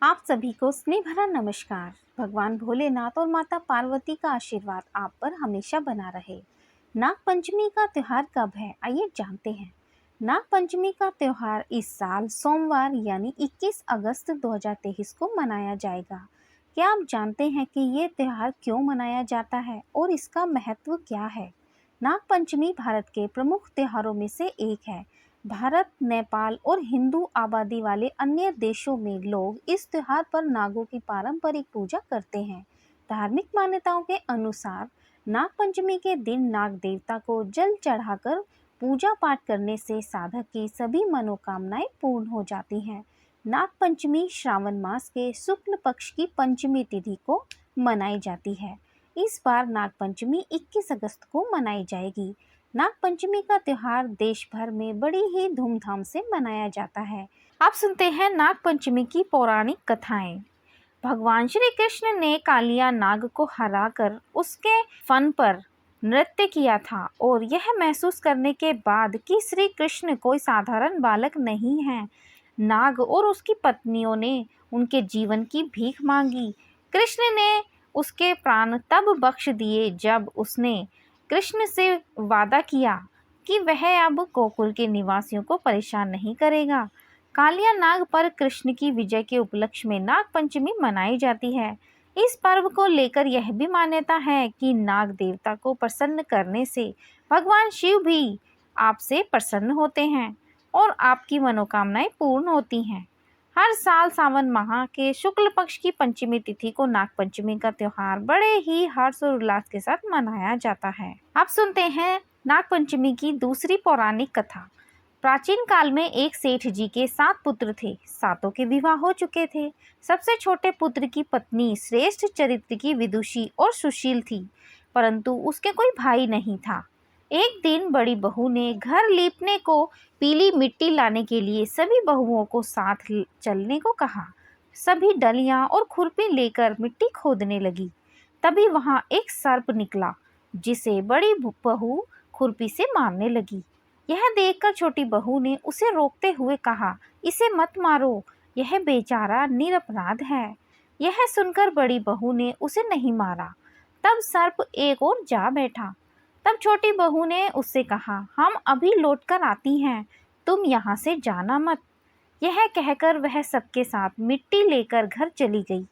आप सभी को स्नेह भरा नमस्कार। भगवान भोलेनाथ और माता पार्वती का आशीर्वाद आप पर हमेशा बना रहे। नाग पंचमी का त्योहार कब है, आइए जानते हैं। नाग पंचमी का त्योहार इस साल सोमवार यानी 21 अगस्त 2023 को मनाया जाएगा। क्या आप जानते हैं कि ये त्योहार क्यों मनाया जाता है और इसका महत्व क्या है? नाग पंचमी भारत के प्रमुख त्योहारों में से एक है। भारत, नेपाल और हिंदू आबादी वाले अन्य देशों में लोग इस त्योहार पर नागों की पारंपरिक पूजा करते हैं। धार्मिक मान्यताओं के अनुसार नाग पंचमी के दिन नाग देवता को जल चढ़ाकर पूजा पाठ करने से साधक की सभी मनोकामनाएं पूर्ण हो जाती हैं। नाग पंचमी श्रावण मास के शुक्ल पक्ष की पंचमी तिथि को मनाई जाती है। इस बार नाग पंचमी 21 अगस्त को मनाई जाएगी। नाग पंचमी का त्योहार देश भर में बड़ी ही धूमधाम से मनाया जाता है। आप सुनते हैं नाग पंचमी की पौराणिक कथाएं। भगवान श्री कृष्ण ने कालिया नाग को हराकर उसके फन पर नृत्य किया था और यह महसूस करने के बाद कि श्री कृष्ण कोई साधारण बालक नहीं है, नाग और उसकी पत्नियों ने उनके जीवन की भीख मांगी। कृष्ण ने उसके प्राण तब बख्श दिए जब उसने कृष्ण से वादा किया कि वह अब गोकुल के निवासियों को परेशान नहीं करेगा। कालिया नाग पर कृष्ण की विजय के उपलक्ष्य में नाग पंचमी मनाई जाती है। इस पर्व को लेकर यह भी मान्यता है कि नाग देवता को प्रसन्न करने से भगवान शिव भी आपसे प्रसन्न होते हैं और आपकी मनोकामनाएं पूर्ण होती हैं। हर साल सावन माह के शुक्ल पक्ष की पंचमी तिथि को नाग पंचमी का त्योहार बड़े ही हर्ष और उल्लास के साथ मनाया जाता है। अब सुनते हैं नाग पंचमी की दूसरी पौराणिक कथा। प्राचीन काल में एक सेठ जी के 7 पुत्र थे। सातों के विवाह हो चुके थे। सबसे छोटे पुत्र की पत्नी श्रेष्ठ चरित्र की विदुषी और सुशील थी, परंतु उसके कोई भाई नहीं था। एक दिन बड़ी बहू ने घर लीपने को पीली मिट्टी लाने के लिए सभी बहुओं को साथ चलने को कहा। सभी डलियां और खुरपी लेकर मिट्टी खोदने लगी। तभी वहां एक सर्प निकला, जिसे बड़ी बहू खुरपी से मारने लगी। यह देखकर छोटी बहू ने उसे रोकते हुए कहा, इसे मत मारो, यह बेचारा निरपराध है। यह सुनकर बड़ी बहू ने उसे नहीं मारा। तब सर्प एक और जा बैठा। तब छोटी बहू ने उससे कहा, हम अभी लौटकर आती हैं, तुम यहाँ से जाना मत। यह कहकर वह सबके साथ मिट्टी लेकर घर चली गई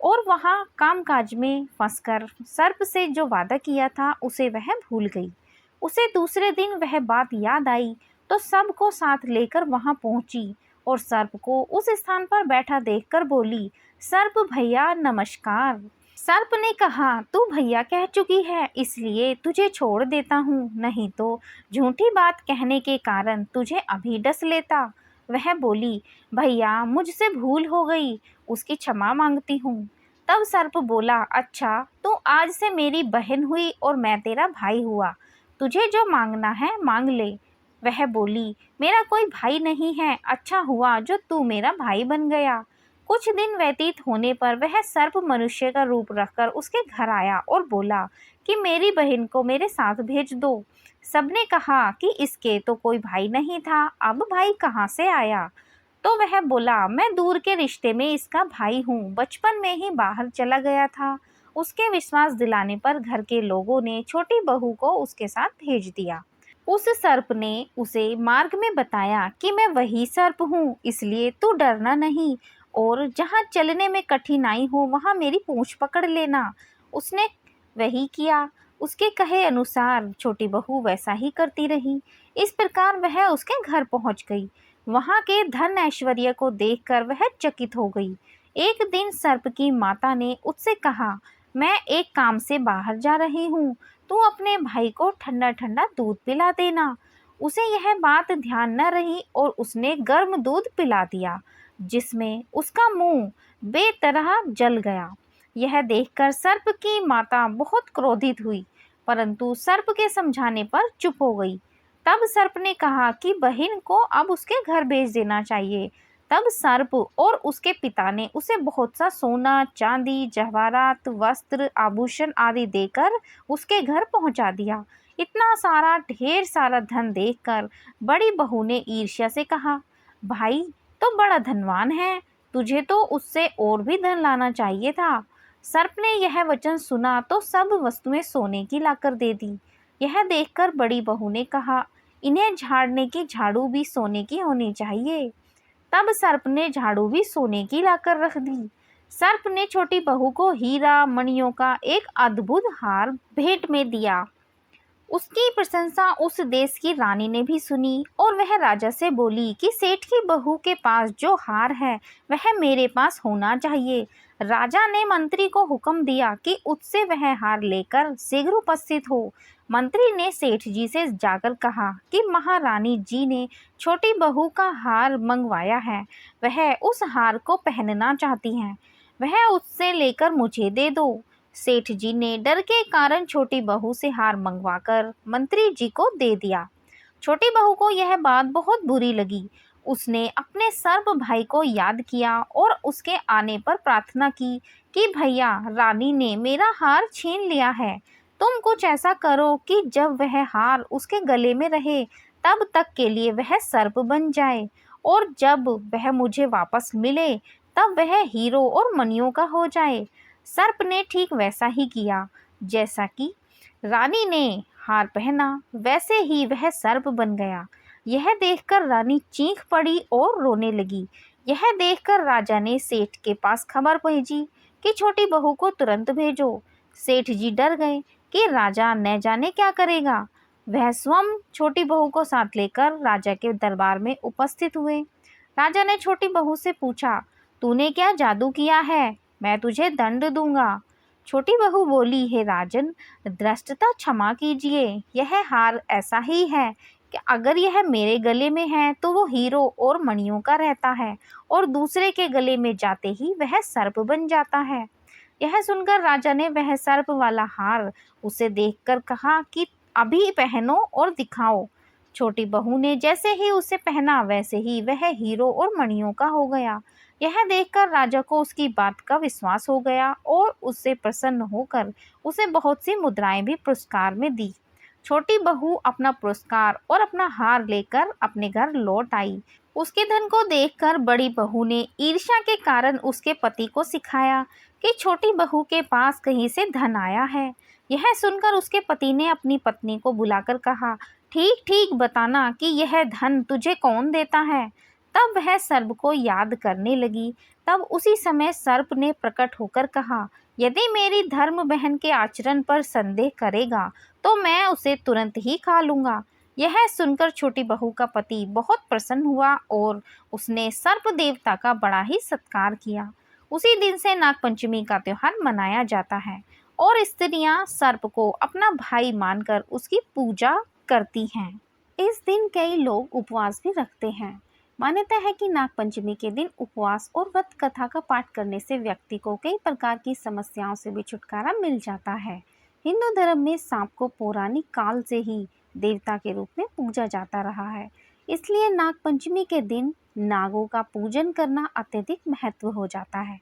और वहाँ कामकाज में फंसकर सर्प से जो वादा किया था उसे वह भूल गई। उसे दूसरे दिन वह बात याद आई तो सबको साथ लेकर वहाँ पहुँची और सर्प को उस स्थान पर बैठा देखकर बोली, सर्प भैया नमस्कार। सर्प ने कहा, तू भैया कह चुकी है इसलिए तुझे छोड़ देता हूँ, नहीं तो झूठी बात कहने के कारण तुझे अभी डस लेता। वह बोली, भैया मुझसे भूल हो गई, उसकी क्षमा मांगती हूँ। तब सर्प बोला, अच्छा तू आज से मेरी बहन हुई और मैं तेरा भाई हुआ, तुझे जो मांगना है मांग ले। वह बोली, मेरा कोई भाई नहीं है, अच्छा हुआ जो तू मेरा भाई बन गया। कुछ दिन व्यतीत होने पर वह सर्प मनुष्य का रूप रखकर उसके घर आया और बोला कि मेरी बहन को मेरे साथ भेज दो। सबने कहा कि इसके तो कोई भाई नहीं था, अब भाई कहाँ से आया? तो वह बोला, मैं दूर के रिश्ते में इसका भाई हूँ, बचपन में ही बाहर चला गया था। उसके विश्वास दिलाने पर घर के लोगों ने छोटी बहू को उसके साथ भेज दिया। उस सर्प ने उसे मार्ग में बताया कि मैं वही सर्प हूँ, इसलिए तू डरना नहीं और जहाँ चलने में कठिनाई हो वहाँ मेरी पूंछ पकड़ लेना। उसने वही किया। उसके कहे अनुसार छोटी बहू वैसा ही करती रही। इस प्रकार वह उसके घर पहुँच गई। वहाँ के धन ऐश्वर्य को देखकर वह चकित हो गई। एक दिन सर्प की माता ने उससे कहा, मैं एक काम से बाहर जा रही हूँ, तू अपने भाई को ठंडा ठंडा दूध पिला देना। उसे यह बात ध्यान न रही और उसने गर्म दूध पिला दिया, जिसमें उसका मुंह बेतरह जल गया। यह देखकर सर्प की माता बहुत क्रोधित हुई, परंतु सर्प के समझाने पर चुप हो गई। तब सर्प ने कहा कि बहन को अब उसके घर भेज देना चाहिए। तब सर्प और उसके पिता ने उसे बहुत सा सोना, चांदी, जवाहरात, वस्त्र, आभूषण आदि देकर उसके घर पहुंचा दिया। इतना सारा ढेर सारा धन देखकर बड़ी बहू ने ईर्ष्या से कहा, भाई तो बड़ा धनवान है, तुझे तो उससे और भी धन लाना चाहिए था। सर्प ने यह वचन सुना तो सब वस्तुएं सोने की लाकर दे दी। यह देखकर बड़ी बहू ने कहा, इन्हें झाड़ने की झाड़ू भी सोने की होनी चाहिए। तब सर्प ने झाड़ू भी सोने की लाकर रख दी। सर्प ने छोटी बहू को हीरा मणियों का एक अद्भुत हार भेंट में दिया। उसकी प्रशंसा उस देश की रानी ने भी सुनी और वह राजा से बोली कि सेठ की बहू के पास जो हार है वह मेरे पास होना चाहिए। राजा ने मंत्री को हुक्म दिया कि उससे वह हार लेकर शीघ्र उपस्थित हो। मंत्री ने सेठ जी से जाकर कहा कि महारानी जी ने छोटी बहू का हार मंगवाया है, वह उस हार को पहनना चाहती हैं, वह उससे लेकर मुझे दे दो। सेठ जी ने डर के कारण छोटी बहू से हार मंगवाकर मंत्री जी को दे दिया। छोटी बहू को यह बात बहुत बुरी लगी। उसने अपने सर्प भाई को याद किया और उसके आने पर प्रार्थना की कि भैया, रानी ने मेरा हार छीन लिया है, तुम कुछ ऐसा करो कि जब वह हार उसके गले में रहे तब तक के लिए वह सर्प बन जाए, और जब वह मुझे वापस मिले तब वह हीरो और मणियों का हो जाए। सर्प ने ठीक वैसा ही किया। जैसा कि रानी ने हार पहना वैसे ही वह सर्प बन गया। यह देखकर रानी चीख पड़ी और रोने लगी। यह देखकर राजा ने सेठ के पास खबर भेजी कि छोटी बहू को तुरंत भेजो। सेठ जी डर गए कि राजा न जाने क्या करेगा। वह स्वयं छोटी बहू को साथ लेकर राजा के दरबार में उपस्थित हुए। राजा ने छोटी बहू से पूछा, तूने क्या जादू किया है? मैं तुझे दंड दूंगा। छोटी बहू बोली, हे राजन, धृष्टता क्षमा कीजिए, यह हार ऐसा ही है कि अगर यह मेरे गले में है तो वो हीरो और मणियों का रहता है, और दूसरे के गले में जाते ही वह सर्प बन जाता है। यह सुनकर राजा ने वह सर्प वाला हार उसे देखकर कहा कि अभी पहनो और दिखाओ। छोटी बहू ने जैसे ही उसे पहना वैसे ही वह हीरो और मणियों का हो गया। यह देखकर राजा को उसकी बात का विश्वास हो गया और उससे प्रसन्न होकर उसे बहुत सी मुद्राएं भी पुरस्कार में दी। छोटी बहू अपना पुरस्कार और अपना हार लेकर अपने घर लौट आई। उसके धन को देखकर बड़ी बहू ने ईर्ष्या के कारण उसके पति को सिखाया कि छोटी बहू के पास कहीं से धन आया है। यह सुनकर उसके पति ने अपनी पत्नी को बुलाकर कहा, ठीक ठीक बताना कि यह धन तुझे कौन देता है। तब वह सर्प को याद करने लगी। तब उसी समय सर्प ने प्रकट होकर कहा, यदि मेरी धर्म बहन के आचरण पर संदेह करेगा तो मैं उसे तुरंत ही खा लूंगा। यह सुनकर छोटी बहू का पति बहुत प्रसन्न हुआ और उसने सर्प देवता का बड़ा ही सत्कार किया। उसी दिन से नागपंचमी का त्योहार मनाया जाता है और स्त्रियां सर्प को अपना भाई मानकर उसकी पूजा करती हैं। इस दिन कई लोग उपवास भी रखते हैं। मान्यता है कि नागपंचमी के दिन उपवास और व्रत कथा का पाठ करने से व्यक्ति को कई प्रकार की समस्याओं से भी छुटकारा मिल जाता है। हिंदू धर्म में सांप को पौराणिक काल से ही देवता के रूप में पूजा जाता रहा है। इसलिए नागपंचमी के दिन नागों का पूजन करना अत्यधिक महत्व हो जाता है।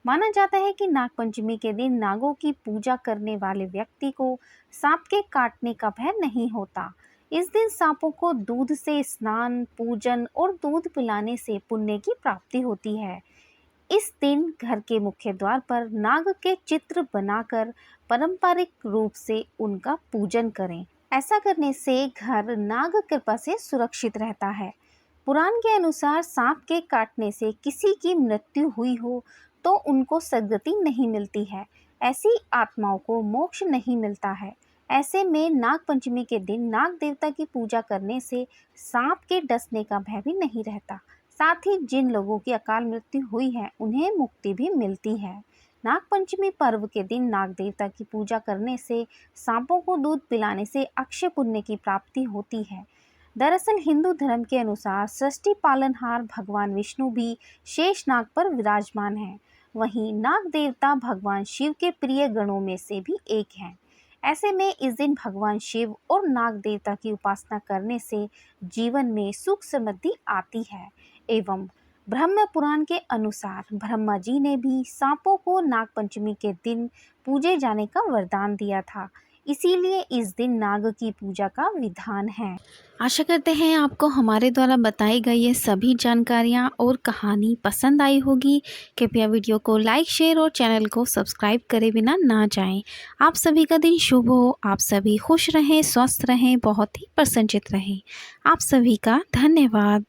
माना जाता है कि नागपंचमी के दिन नागों की पूजा करने वाले व्यक्ति को सांप के काटने का भय नहीं होता। इस दिन सांपों को दूध से स्नान, पूजन और दूध पिलाने से पुण्य की प्राप्ति होती है। इस दिन घर के मुख्य द्वार पर नाग के चित्र बनाकर पारंपरिक रूप से उनका पूजन करें। ऐसा करने से घर नाग कृपा से सुरक्षित रहता है। पुराण के अनुसार सांप के काटने से किसी की मृत्यु हुई हो तो उनको सद्गति नहीं मिलती है। ऐसी आत्माओं को मोक्ष नहीं मिलता है। ऐसे में नाग पंचमी के दिन नाग देवता की पूजा करने से सांप के डसने का भय भी नहीं रहता। साथ ही जिन लोगों की अकाल मृत्यु हुई है उन्हें मुक्ति भी मिलती है। नाग पंचमी पर्व के दिन नाग देवता की पूजा करने से सांपों को दूध पिलाने से अक्षय पुण्य की प्राप्ति होती है। दरअसल हिंदू धर्म के अनुसार सृष्टि पालनहार भगवान विष्णु भी शेष नाग पर विराजमान है। वहीं नाग देवता भगवान शिव के प्रिय गणों में से भी एक हैं। ऐसे में इस दिन भगवान शिव और नाग देवता की उपासना करने से जीवन में सुख समृद्धि आती है। एवं ब्रह्म पुराण के अनुसार ब्रह्मा जी ने भी सांपों को नाग पंचमी के दिन पूजे जाने का वरदान दिया था। इसीलिए इस दिन नाग की पूजा का विधान है। आशा करते हैं आपको हमारे द्वारा बताई गई ये सभी जानकारियाँ और कहानी पसंद आई होगी। कृपया वीडियो को लाइक, शेयर और चैनल को सब्सक्राइब करे बिना ना जाएं। आप सभी का दिन शुभ हो, आप सभी खुश रहें, स्वस्थ रहें, बहुत ही प्रसन्नचित रहें। आप सभी का धन्यवाद।